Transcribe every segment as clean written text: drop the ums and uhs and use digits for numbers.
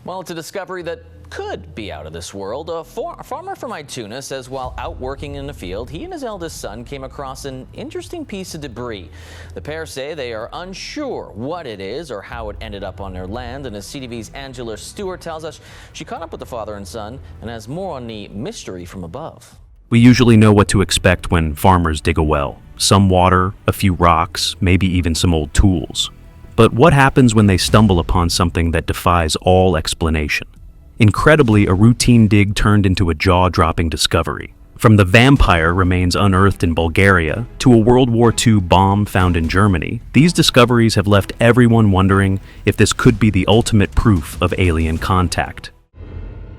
Well, it's a discovery that could be out of this world. A farmer from Ituna says while out working in the field, he and his eldest son came across an interesting piece of debris. The pair say they are unsure what it is or how it ended up on their land. And as CTV's Angela Stewart tells us, she caught up with the father and son and has more on the mystery from above. We usually know what to expect when farmers dig a well. Some water, a few rocks, maybe even some old tools. But what happens when they stumble upon something that defies all explanation? Incredibly, a routine dig turned into a jaw-dropping discovery. From the vampire remains unearthed in Bulgaria to a World War II bomb found in Germany, these discoveries have left everyone wondering if this could be the ultimate proof of alien contact.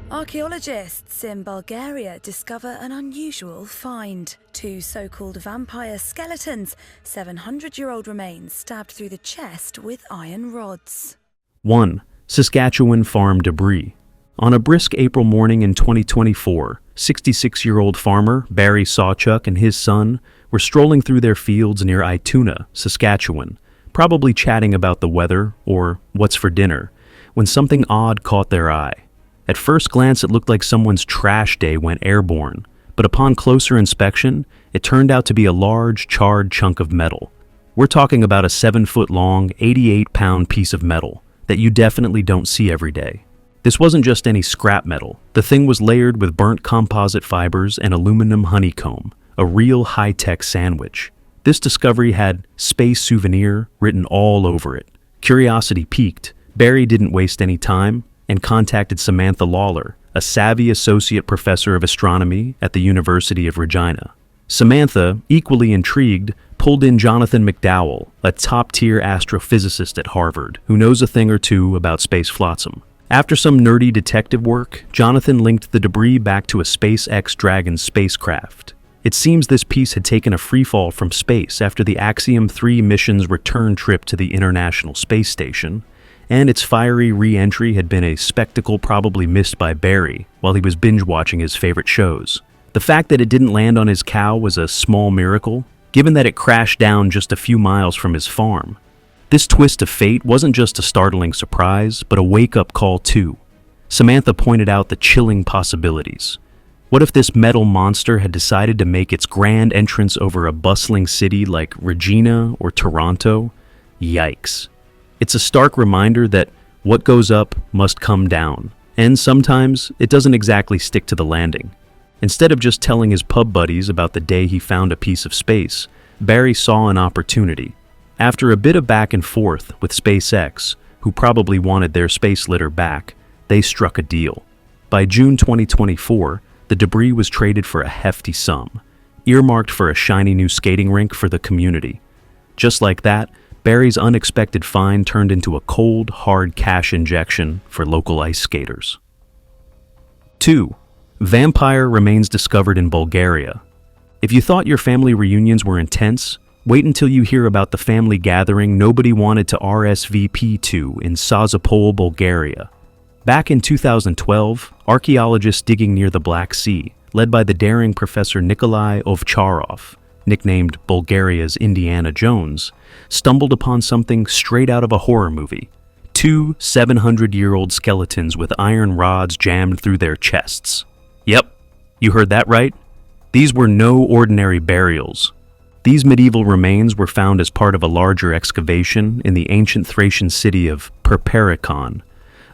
Archaeologists in Bulgaria discover an unusual find. 2 so-called vampire skeletons, 700-year-old remains stabbed through the chest with iron rods. 1. Saskatchewan farm debris. On a brisk April morning in 2024, 66-year-old farmer Barry Sawchuk and his son were strolling through their fields near Ituna, Saskatchewan, probably chatting about the weather or what's for dinner, when something odd caught their eye. At first glance, it looked like someone's trash day went airborne, but upon closer inspection, it turned out to be a large, charred chunk of metal. We're talking about a 7-foot-long, 88-pound piece of metal that you definitely don't see every day. This wasn't just any scrap metal. The thing was layered with burnt composite fibers and aluminum honeycomb, a real high-tech sandwich. This discovery had "Space Souvenir" written all over it. Curiosity piqued. Barry didn't waste any time and contacted Samantha Lawler, a savvy associate professor of astronomy at the University of Regina. Samantha, equally intrigued, pulled in Jonathan McDowell, a top-tier astrophysicist at Harvard, who knows a thing or two about space flotsam. After some nerdy detective work, Jonathan linked the debris back to a SpaceX Dragon spacecraft. It seems this piece had taken a freefall from space after the Axiom 3 mission's return trip to the International Space Station, and its fiery re-entry had been a spectacle probably missed by Barry while he was binge-watching his favorite shows. The fact that it didn't land on his cow was a small miracle, given that it crashed down just a few miles from his farm. This twist of fate wasn't just a startling surprise, but a wake-up call too. Samantha pointed out the chilling possibilities. What if this metal monster had decided to make its grand entrance over a bustling city like Regina or Toronto? Yikes. It's a stark reminder that what goes up must come down, and sometimes it doesn't exactly stick to the landing. Instead of just telling his pub buddies about the day he found a piece of space, Barry saw an opportunity. After a bit of back and forth with SpaceX, who probably wanted their space litter back, they struck a deal. By June 2024, the debris was traded for a hefty sum, earmarked for a shiny new skating rink for the community. Just like that, Barry's unexpected find turned into a cold, hard cash injection for local ice skaters. 2. Vampire remains discovered in Bulgaria. If you thought your family reunions were intense, wait until you hear about the family gathering nobody wanted to RSVP to in Sozopol, Bulgaria. Back in 2012, archaeologists digging near the Black Sea, led by the daring Professor Nikolai Ovcharov, nicknamed Bulgaria's Indiana Jones, stumbled upon something straight out of a horror movie. 2 700-year-old skeletons with iron rods jammed through their chests. Yep, you heard that right. These were no ordinary burials. These medieval remains were found as part of a larger excavation in the ancient Thracian city of Perperikon,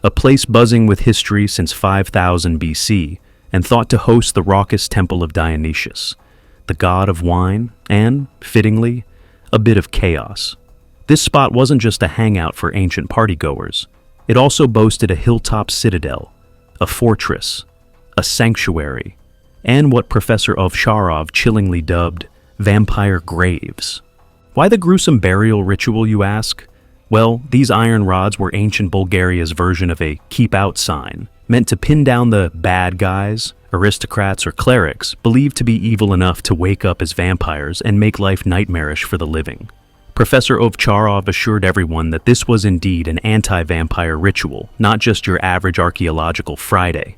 a place buzzing with history since 5000 BC and thought to host the raucous temple of Dionysius, the god of wine and, fittingly, a bit of chaos. This spot wasn't just a hangout for ancient partygoers. It also boasted a hilltop citadel, a fortress, a sanctuary, and what Professor Ovcharov chillingly dubbed vampire graves. Why the gruesome burial ritual, you ask? Well, these iron rods were ancient Bulgaria's version of a keep out sign, meant to pin down the bad guys, aristocrats, or clerics believed to be evil enough to wake up as vampires and make life nightmarish for the living. Professor Ovcharov assured everyone that this was indeed an anti-vampire ritual, not just your average archaeological Friday.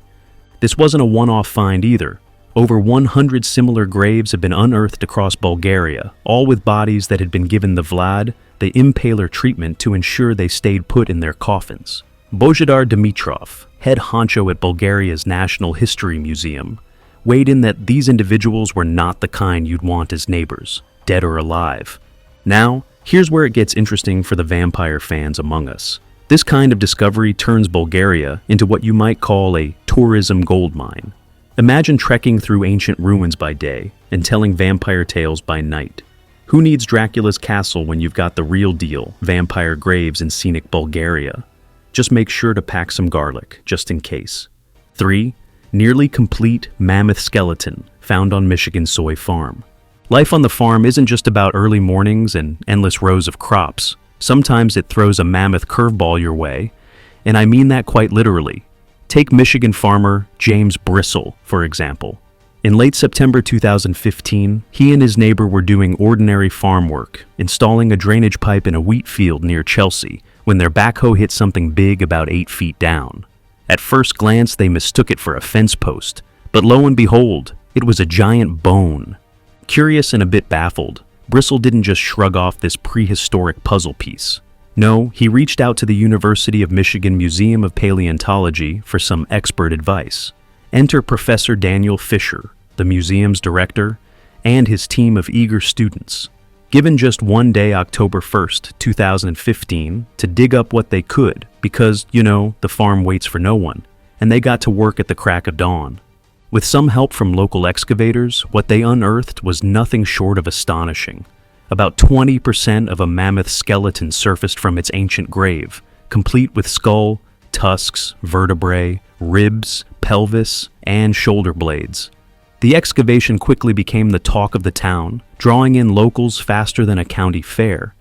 This wasn't a one-off find either. Over 100 similar graves have been unearthed across Bulgaria, all with bodies that had been given the Vlad, the Impaler treatment to ensure they stayed put in their coffins. Božidar Dimitrov, head honcho at Bulgaria's National History Museum, weighed in that these individuals were not the kind you'd want as neighbors, dead or alive. Now, here's where it gets interesting for the vampire fans among us. This kind of discovery turns Bulgaria into what you might call a tourism goldmine. Imagine trekking through ancient ruins by day and telling vampire tales by night. Who needs Dracula's castle when you've got the real deal, vampire graves in scenic Bulgaria? Just make sure to pack some garlic, just in case. 3. Nearly complete mammoth skeleton found on Michigan soy farm. Life on the farm isn't just about early mornings and endless rows of crops. Sometimes it throws a mammoth curveball your way, and I mean that quite literally. Take Michigan farmer James Bristle, for example. In late September 2015, he and his neighbor were doing ordinary farm work, installing a drainage pipe in a wheat field near Chelsea, when their backhoe hit something big about 8 feet down. At first glance, they mistook it for a fence post, but lo and behold, it was a giant bone. Curious and a bit baffled, Bristle didn't just shrug off this prehistoric puzzle piece. No, he reached out to the University of Michigan Museum of Paleontology for some expert advice. Enter Professor Daniel Fisher, the museum's director, and his team of eager students. Given just one day, October 1st, 2015, to dig up what they could, because, the farm waits for no one, and they got to work at the crack of dawn. With some help from local excavators, what they unearthed was nothing short of astonishing. About 20% of a mammoth skeleton surfaced from its ancient grave, complete with skull, tusks, vertebrae, ribs, pelvis, and shoulder blades. The excavation quickly became the talk of the town, drawing in locals faster than a county fair.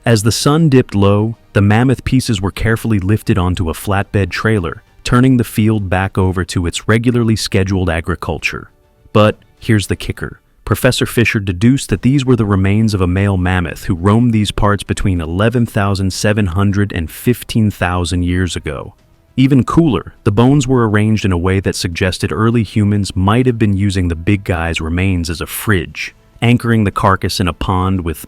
As the sun dipped low, the mammoth pieces were carefully lifted onto a flatbed trailer, turning the field back over to its regularly scheduled agriculture. But here's the kicker. Professor Fisher deduced that these were the remains of a male mammoth who roamed these parts between 11,700 and 15,000 years ago. Even cooler, the bones were arranged in a way that suggested early humans might have been using the big guy's remains as a fridge, anchoring the carcass in a pond with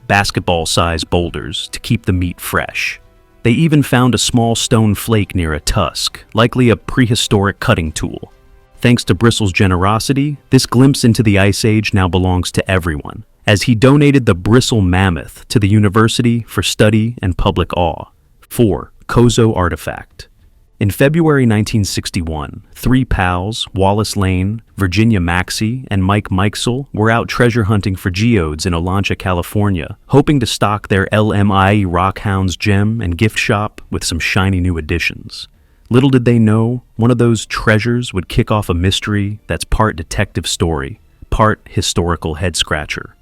basketball-sized boulders to keep the meat fresh. They even found a small stone flake near a tusk, likely a prehistoric cutting tool. Thanks to Bristle's generosity, this glimpse into the Ice Age now belongs to everyone, as he donated the Bristle Mammoth to the university for study and public awe. 4. Kozo Artifact. In February 1961, 3 pals, Wallace Lane, Virginia Maxey, and Mike Mikesell, were out treasure hunting for geodes in Olancha, California, hoping to stock their LMIE Rockhounds gem and gift shop with some shiny new additions. Little did they know, one of those treasures would kick off a mystery that's part detective story, part historical head-scratcher.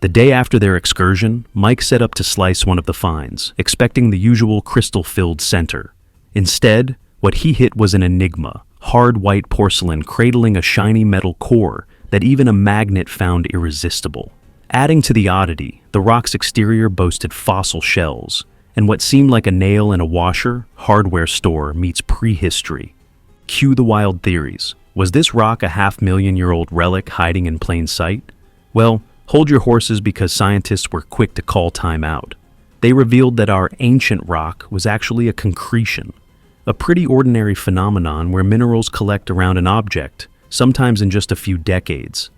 The day after their excursion, Mike set up to slice one of the finds, expecting the usual crystal-filled center. Instead, what he hit was an enigma, hard white porcelain cradling a shiny metal core that even a magnet found irresistible. Adding to the oddity, the rock's exterior boasted fossil shells, and what seemed like a nail in a washer, hardware store meets prehistory. Cue the wild theories. Was this rock a 500,000-year-old relic hiding in plain sight? Well, hold your horses because scientists were quick to call time out. They revealed that our ancient rock was actually a concretion, a pretty ordinary phenomenon where minerals collect around an object, sometimes in just a few decades.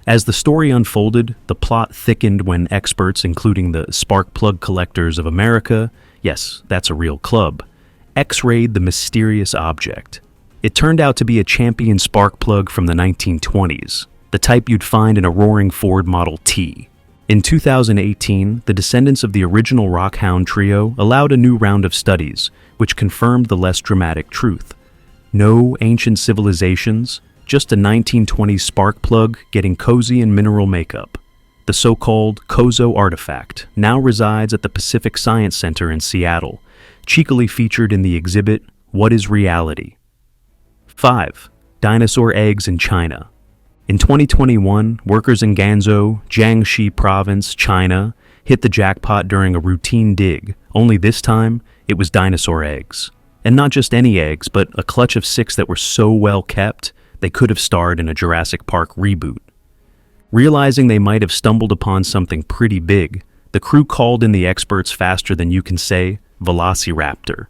As the story unfolded, the plot thickened when experts, including the Spark Plug Collectors of America, yes, that's a real club, X-rayed the mysterious object. It turned out to be a champion spark plug from the 1920s, the type you'd find in a roaring Ford Model T. In 2018, the descendants of the original Rockhound trio allowed a new round of studies, which confirmed the less dramatic truth. No ancient civilizations, just a 1920s spark plug getting cozy in mineral makeup. The so-called Kozo artifact now resides at the Pacific Science Center in Seattle, cheekily featured in the exhibit, What is Reality? 5. Dinosaur eggs in China. In 2021, workers in Ganzhou, Jiangxi Province, China, hit the jackpot during a routine dig, only this time, it was dinosaur eggs. And not just any eggs, but a clutch of 6 that were so well kept, they could have starred in a Jurassic Park reboot. Realizing they might have stumbled upon something pretty big, the crew called in the experts faster than you can say, Velociraptor.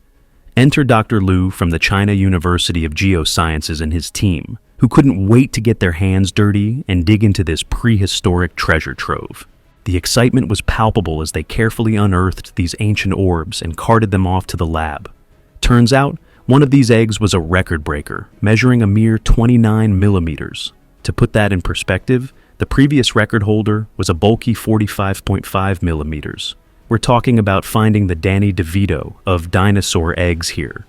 Enter Dr. Liu from the China University of Geosciences and his team, who couldn't wait to get their hands dirty and dig into this prehistoric treasure trove. The excitement was palpable as they carefully unearthed these ancient orbs and carted them off to the lab. Turns out, one of these eggs was a record breaker, measuring a mere 29 millimeters. To put that in perspective, the previous record holder was a bulky 45.5 millimeters. We're talking about finding the Danny DeVito of dinosaur eggs here.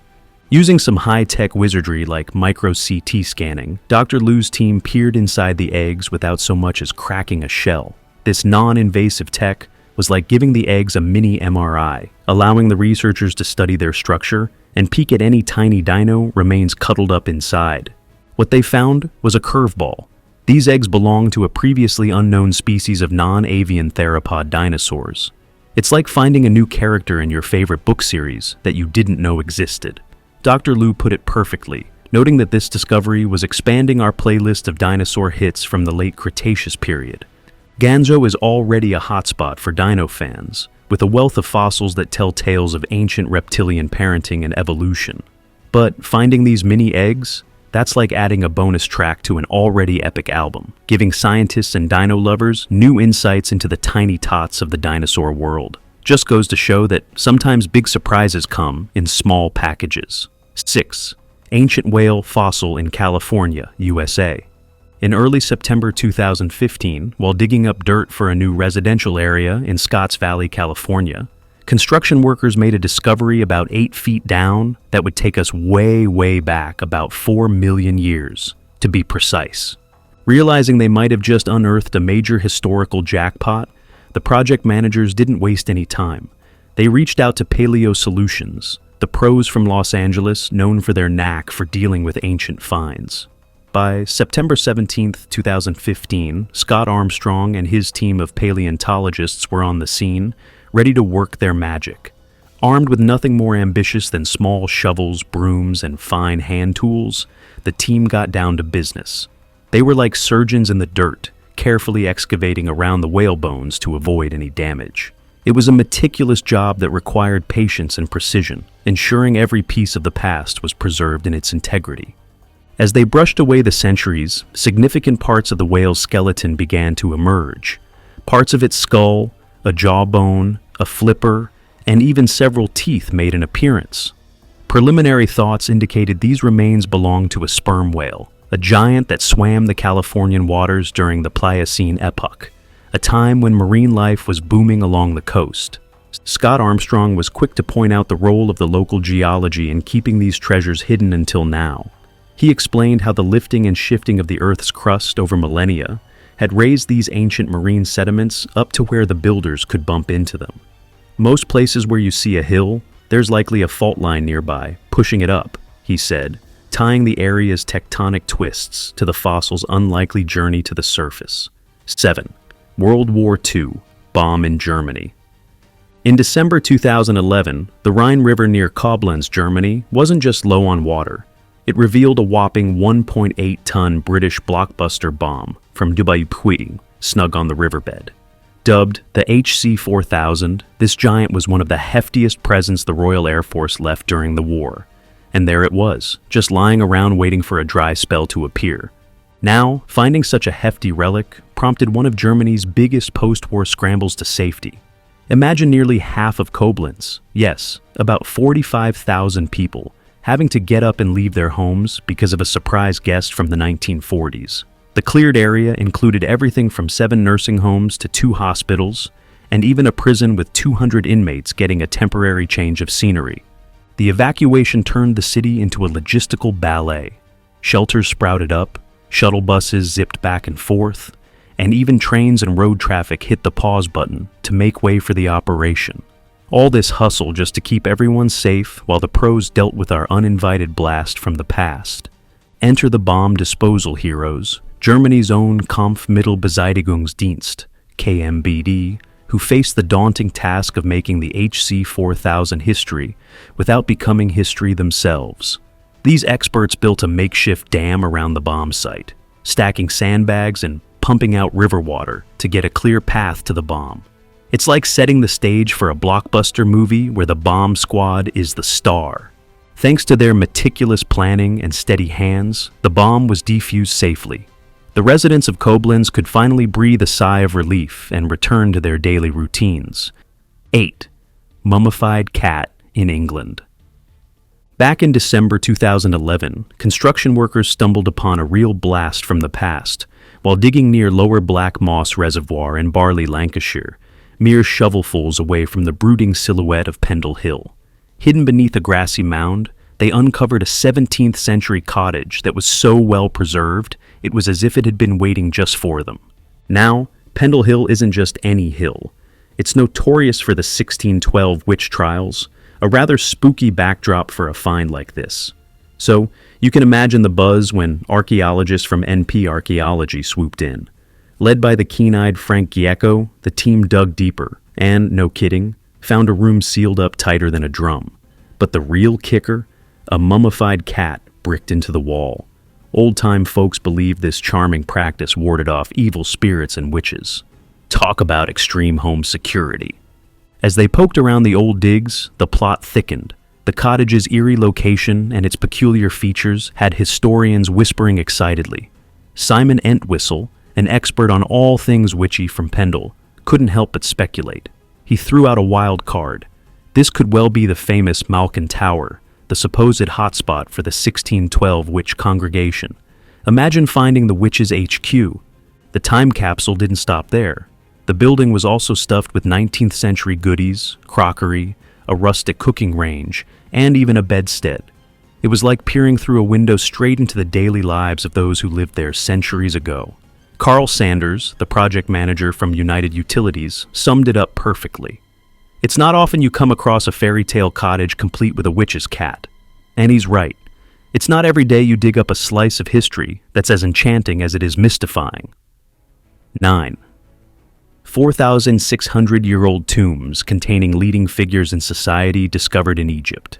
Using some high-tech wizardry like micro-CT scanning, Dr. Liu's team peered inside the eggs without so much as cracking a shell. This non-invasive tech was like giving the eggs a mini MRI, allowing the researchers to study their structure and peek at any tiny dino remains cuddled up inside. What they found was a curveball. These eggs belonged to a previously unknown species of non-avian theropod dinosaurs. It's like finding a new character in your favorite book series that you didn't know existed. Dr. Liu put it perfectly, noting that this discovery was expanding our playlist of dinosaur hits from the late Cretaceous period. Ganzhou is already a hotspot for dino fans, with a wealth of fossils that tell tales of ancient reptilian parenting and evolution. But finding these mini eggs? That's like adding a bonus track to an already epic album, giving scientists and dino lovers new insights into the tiny tots of the dinosaur world. Just goes to show that sometimes big surprises come in small packages. 6. Ancient whale fossil in California, USA. In early September 2015, while digging up dirt for a new residential area in Scotts Valley, California, construction workers made a discovery about 8 feet down that would take us way back about 4 million years, to be precise. Realizing they might have just unearthed a major historical jackpot, the project managers didn't waste any time. They reached out to Paleo Solutions, the pros from Los Angeles known for their knack for dealing with ancient finds. By September 17, 2015, Scott Armstrong and his team of paleontologists were on the scene, ready to work their magic. Armed with nothing more ambitious than small shovels, brooms, and fine hand tools, the team got down to business. They were like surgeons in the dirt, carefully excavating around the whale bones to avoid any damage. It was a meticulous job that required patience and precision, ensuring every piece of the past was preserved in its integrity. As they brushed away the centuries, significant parts of the whale's skeleton began to emerge. Parts of its skull, a jawbone, a flipper, and even several teeth made an appearance. Preliminary thoughts indicated these remains belonged to a sperm whale, a giant that swam the Californian waters during the Pliocene epoch, a time when marine life was booming along the coast. Scott Armstrong was quick to point out the role of the local geology in keeping these treasures hidden until now. He explained how the lifting and shifting of the Earth's crust over millennia had raised these ancient marine sediments up to where the builders could bump into them. Most places where you see a hill, there's likely a fault line nearby, pushing it up, he said, tying the area's tectonic twists to the fossil's unlikely journey to the surface. 7. World War II, bomb in Germany. In December 2011, the Rhine River near Koblenz, Germany, wasn't just low on water. It revealed a whopping 1.8-ton British blockbuster bomb from Dubai, snug on the riverbed. Dubbed the HC-4000, this giant was one of the heftiest presents the Royal Air Force left during the war. And there it was, just lying around waiting for a dry spell to appear. Now, finding such a hefty relic prompted one of Germany's biggest post-war scrambles to safety. Imagine nearly half of Koblenz, yes, about 45,000 people, having to get up and leave their homes because of a surprise guest from the 1940s. The cleared area included everything from 7 nursing homes to 2 hospitals, and even a prison with 200 inmates getting a temporary change of scenery. The evacuation turned the city into a logistical ballet. Shelters sprouted up, shuttle buses zipped back and forth, and even trains and road traffic hit the pause button to make way for the operation. All this hustle just to keep everyone safe while the pros dealt with our uninvited blast from the past. Enter the bomb disposal heroes, Germany's own Kampfmittelbeseitigungsdienst, KMBD, who faced the daunting task of making the HC-4000 history without becoming history themselves. These experts built a makeshift dam around the bomb site, stacking sandbags and pumping out river water to get a clear path to the bomb. It's like setting the stage for a blockbuster movie where the bomb squad is the star. Thanks to their meticulous planning and steady hands, the bomb was defused safely. The residents of Koblenz could finally breathe a sigh of relief and return to their daily routines. 8. Mummified cat in England. Back in December 2011, construction workers stumbled upon a real blast from the past while digging near Lower Black Moss Reservoir in Barley, Lancashire, mere shovelfuls away from the brooding silhouette of Pendle Hill. Hidden beneath a grassy mound, they uncovered a 17th century cottage that was so well preserved it was as if it had been waiting just for them. Now, Pendle Hill isn't just any hill. It's notorious for the 1612 witch trials, a rather spooky backdrop for a find like this. So, you can imagine the buzz when archaeologists from NP Archaeology swooped in. Led by the keen-eyed Frank Giecco, the team dug deeper and, no kidding, found a room sealed up tighter than a drum. But the real kicker? A mummified cat bricked into the wall. Old-time folks believed this charming practice warded off evil spirits and witches. Talk about extreme home security. As they poked around the old digs, the plot thickened. The cottage's eerie location and its peculiar features had historians whispering excitedly. Simon Entwistle, an expert on all things witchy from Pendle, couldn't help but speculate. He threw out a wild card. This could well be the famous Malkin Tower, the supposed hotspot for the 1612 witch congregation. Imagine finding the witch's HQ. The time capsule didn't stop there. The building was also stuffed with 19th century goodies, crockery, a rustic cooking range, and even a bedstead. It was like peering through a window straight into the daily lives of those who lived there centuries ago. Carl Sanders, the project manager from United Utilities, summed it up perfectly. It's not often you come across a fairy tale cottage complete with a witch's cat. And he's right. It's not every day you dig up a slice of history that's as enchanting as it is mystifying. 9. 4,600-year-old tombs containing leading figures in society discovered in Egypt.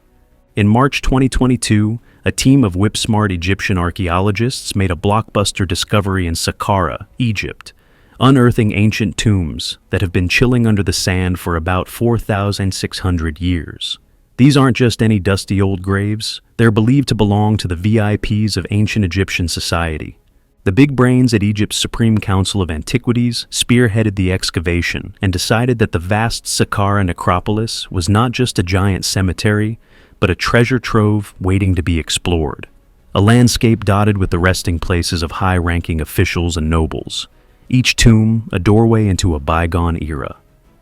In March 2022, a team of whip-smart Egyptian archaeologists made a blockbuster discovery in Saqqara, Egypt, unearthing ancient tombs that have been chilling under the sand for about 4,600 years. These aren't just any dusty old graves, they're believed to belong to the VIPs of ancient Egyptian society. The big brains at Egypt's Supreme Council of Antiquities spearheaded the excavation and decided that the vast Saqqara necropolis was not just a giant cemetery, but a treasure trove waiting to be explored. A landscape dotted with the resting places of high-ranking officials and nobles. Each tomb a doorway into a bygone era.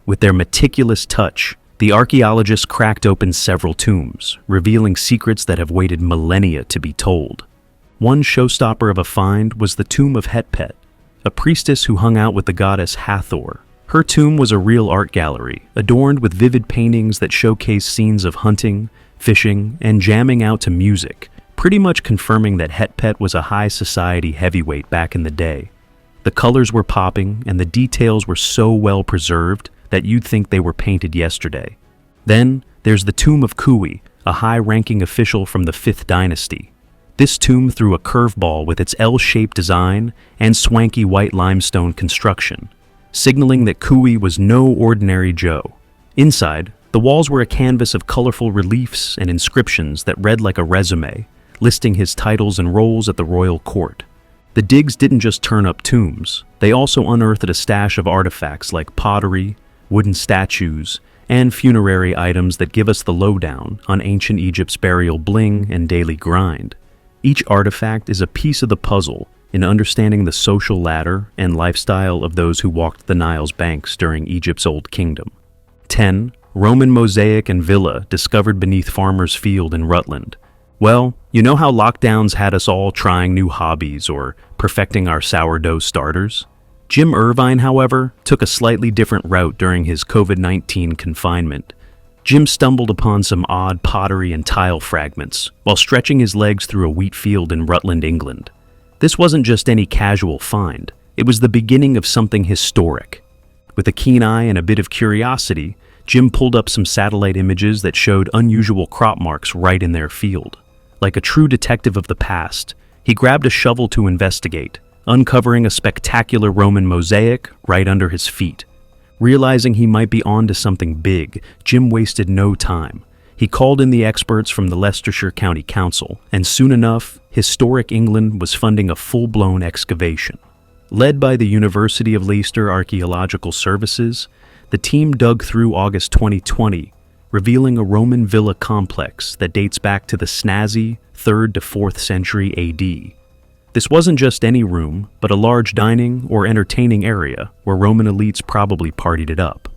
With their meticulous touch, the archaeologists cracked open several tombs, revealing secrets that have waited millennia to be told. One showstopper of a find was the tomb of Hetpet, a priestess who hung out with the goddess Hathor. Her tomb was a real art gallery, adorned with vivid paintings that showcase scenes of hunting, fishing, and jamming out to music, pretty much confirming that Hetpet was a high society heavyweight back in the day. The colors were popping, and the details were so well preserved that you'd think they were painted yesterday. Then, there's the tomb of Kui, a high-ranking official from the 5th dynasty. This tomb threw a curveball with its L-shaped design and swanky white limestone construction, signaling that Kui was no ordinary Joe. Inside, the walls were a canvas of colorful reliefs and inscriptions that read like a resume, listing his titles and roles at the royal court. The digs didn't just turn up tombs, they also unearthed a stash of artifacts like pottery, wooden statues, and funerary items that give us the lowdown on ancient Egypt's burial bling and daily grind. Each artifact is a piece of the puzzle in understanding the social ladder and lifestyle of those who walked the Nile's banks during Egypt's Old Kingdom. 10. Roman mosaic and villa discovered beneath Farmer's Field in Rutland. Well, you know how lockdowns had us all trying new hobbies or perfecting our sourdough starters? Jim Irvine, however, took a slightly different route during his COVID-19 confinement. Jim stumbled upon some odd pottery and tile fragments while stretching his legs through a wheat field in Rutland, England. This wasn't just any casual find, it was the beginning of something historic. With a keen eye and a bit of curiosity, Jim pulled up some satellite images that showed unusual crop marks right in their field. Like a true detective of the past, he grabbed a shovel to investigate, uncovering a spectacular Roman mosaic right under his feet. Realizing he might be onto something big, Jim wasted no time. He called in the experts from the Leicestershire County Council, and soon enough, historic England was funding a full-blown excavation. Led by the University of Leicester Archaeological Services, the team dug through August 2020, revealing a Roman villa complex that dates back to the snazzy 3rd to 4th century AD. This wasn't just any room, but a large dining or entertaining area where Roman elites probably partied it up.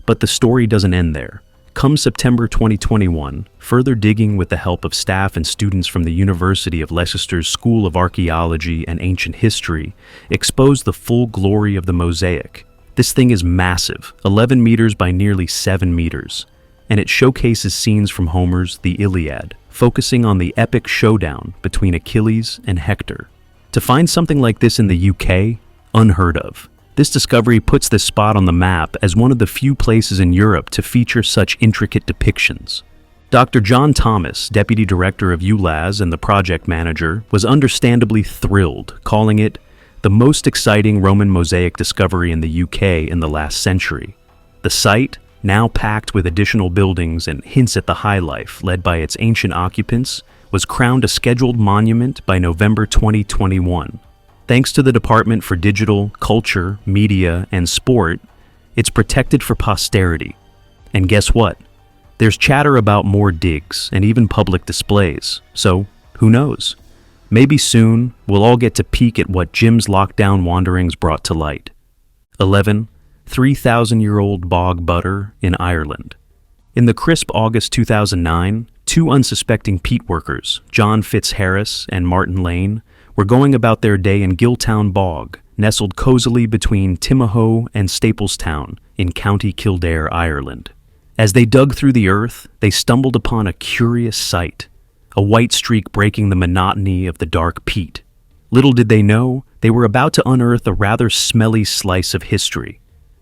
But the story doesn't end there. Come September 2021, further digging with the help of staff and students from the University of Leicester's School of Archaeology and Ancient History exposed the full glory of the mosaic. This thing is massive, 11 meters by nearly 7 meters, and it showcases scenes from Homer's The Iliad, focusing on the epic showdown between Achilles and Hector. To find something like this in the UK, unheard of. This discovery puts this spot on the map as one of the few places in Europe to feature such intricate depictions. Dr. John Thomas, Deputy Director of ULAS and the project manager, was understandably thrilled, calling it the most exciting Roman mosaic discovery in the UK in the last century. The site, now packed with additional buildings and hints at the high life led by its ancient occupants, was crowned a scheduled monument by November 2021. Thanks to the Department for Digital, Culture, Media, and Sport, it's protected for posterity. And guess what? There's chatter about more digs and even public displays, so who knows? Maybe soon we'll all get to peek at what Jim's lockdown wanderings brought to light. 11. 3,000-year-old bog butter in Ireland. In the crisp August 2009, two unsuspecting peat workers, John Fitzharris and Martin Lane, were going about their day in Giltown Bog, nestled cozily between Timahoe and Staplestown in County Kildare, Ireland. As they dug through the earth, they stumbled upon a curious sight, a white streak breaking the monotony of the dark peat. Little did they know, they were about to unearth a rather smelly slice of history.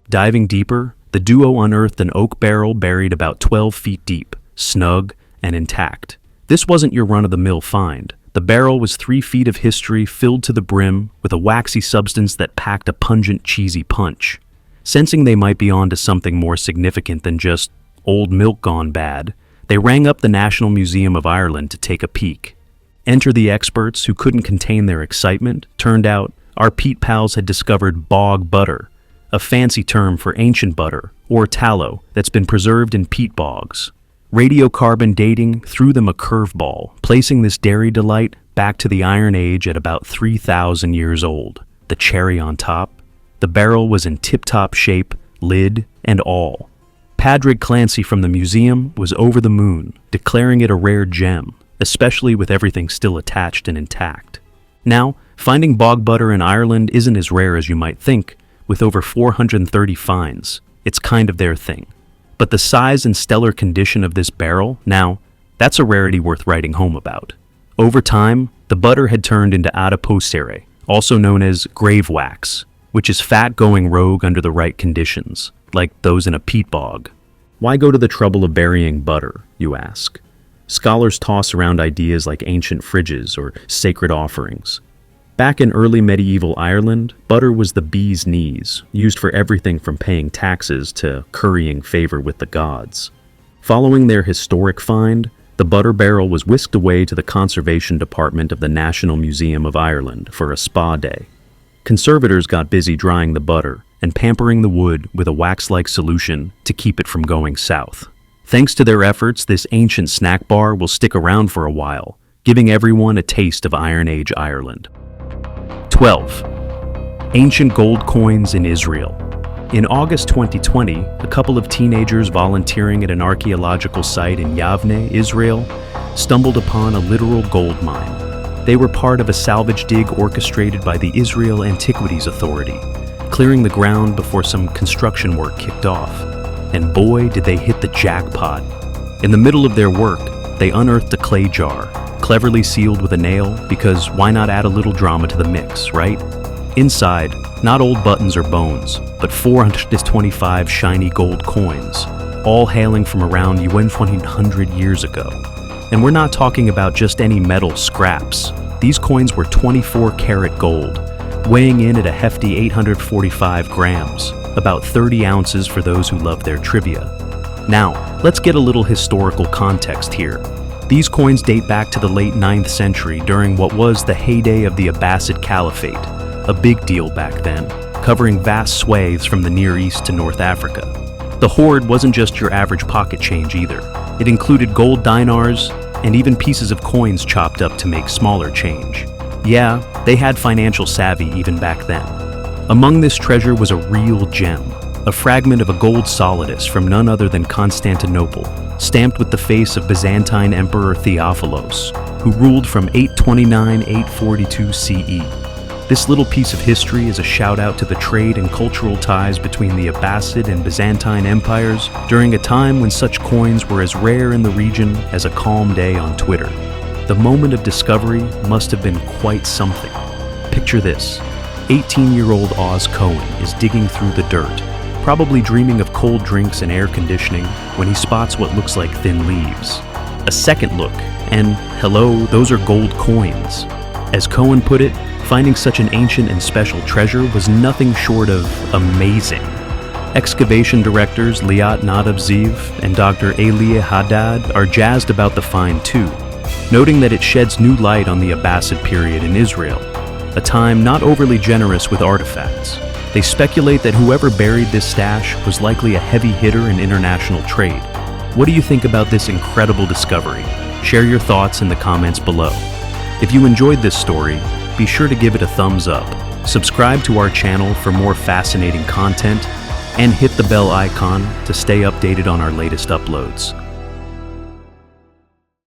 Diving deeper, the duo unearthed an oak barrel buried about 12 feet deep, snug and intact. This wasn't your run-of-the-mill find. The barrel was 3 feet of history filled to the brim with a waxy substance that packed a pungent, cheesy punch. Sensing they might be onto something more significant than just old milk gone bad, they rang up the National Museum of Ireland to take a peek. Enter the experts who couldn't contain their excitement. Turned out, our peat pals had discovered bog butter, a fancy term for ancient butter, or tallow, that's been preserved in peat bogs. Radiocarbon dating threw them a curveball, placing this dairy delight back to the Iron Age at about 3,000 years old. The cherry on top, the barrel was in tip-top shape, lid and all. Padraig Clancy from the museum was over the moon, declaring it a rare gem, especially with everything still attached and intact. Now, finding bog butter in Ireland isn't as rare as you might think. With over 430 finds, it's kind of their thing. But the size and stellar condition of this barrel, now, that's a rarity worth writing home about. Over time, the butter had turned into adipocere, also known as grave wax, which is fat going rogue under the right conditions, like those in a peat bog. Why go to the trouble of burying butter, you ask? Scholars toss around ideas like ancient fridges or sacred offerings. Back in early medieval Ireland, butter was the bee's knees, used for everything from paying taxes to currying favor with the gods. Following their historic find, the butter barrel was whisked away to the Conservation Department of the National Museum of Ireland for a spa day. Conservators got busy drying the butter and pampering the wood with a wax-like solution to keep it from going south. Thanks to their efforts, this ancient snack bar will stick around for a while, giving everyone a taste of Iron Age Ireland. 12. Ancient gold coins in Israel. In August 2020, a couple of teenagers volunteering at an archaeological site in Yavne, Israel, stumbled upon a literal gold mine. They were part of a salvage dig orchestrated by the Israel Antiquities Authority, clearing the ground before some construction work kicked off. And boy, did they hit the jackpot. In the middle of their work, they unearthed a clay jar, cleverly sealed with a nail, because why not add a little drama to the mix, right? Inside, not old buttons or bones, but 425 shiny gold coins, all hailing from around 100 years ago. And we're not talking about just any metal scraps. These coins were 24-karat gold, weighing in at a hefty 845 grams, about 30 ounces for those who love their trivia. Now, let's get a little historical context here. These coins date back to the late 9th century during what was the heyday of the Abbasid Caliphate, a big deal back then, covering vast swathes from the Near East to North Africa. The hoard wasn't just your average pocket change either. It included gold dinars and even pieces of coins chopped up to make smaller change. Yeah, they had financial savvy even back then. Among this treasure was a real gem, a fragment of a gold solidus from none other than Constantinople, stamped with the face of Byzantine Emperor Theophilos, who ruled from 829-842 CE. This little piece of history is a shout out to the trade and cultural ties between the Abbasid and Byzantine empires during a time when such coins were as rare in the region as a calm day on Twitter. The moment of discovery must have been quite something. Picture this: 18-year-old Oz Cohen is digging through the dirt, probably dreaming of cold drinks and air conditioning, when he spots what looks like thin leaves. A second look, and hello, those are gold coins. As Cohen put it, finding such an ancient and special treasure was nothing short of amazing. Excavation directors Liat Nadab-Ziv and Dr. Elia Haddad are jazzed about the find too, noting that it sheds new light on the Abbasid period in Israel, a time not overly generous with artifacts. They speculate that whoever buried this stash was likely a heavy hitter in international trade. What do you think about this incredible discovery? Share your thoughts in the comments below. If you enjoyed this story, be sure to give it a thumbs up, subscribe to our channel for more fascinating content, and hit the bell icon to stay updated on our latest uploads.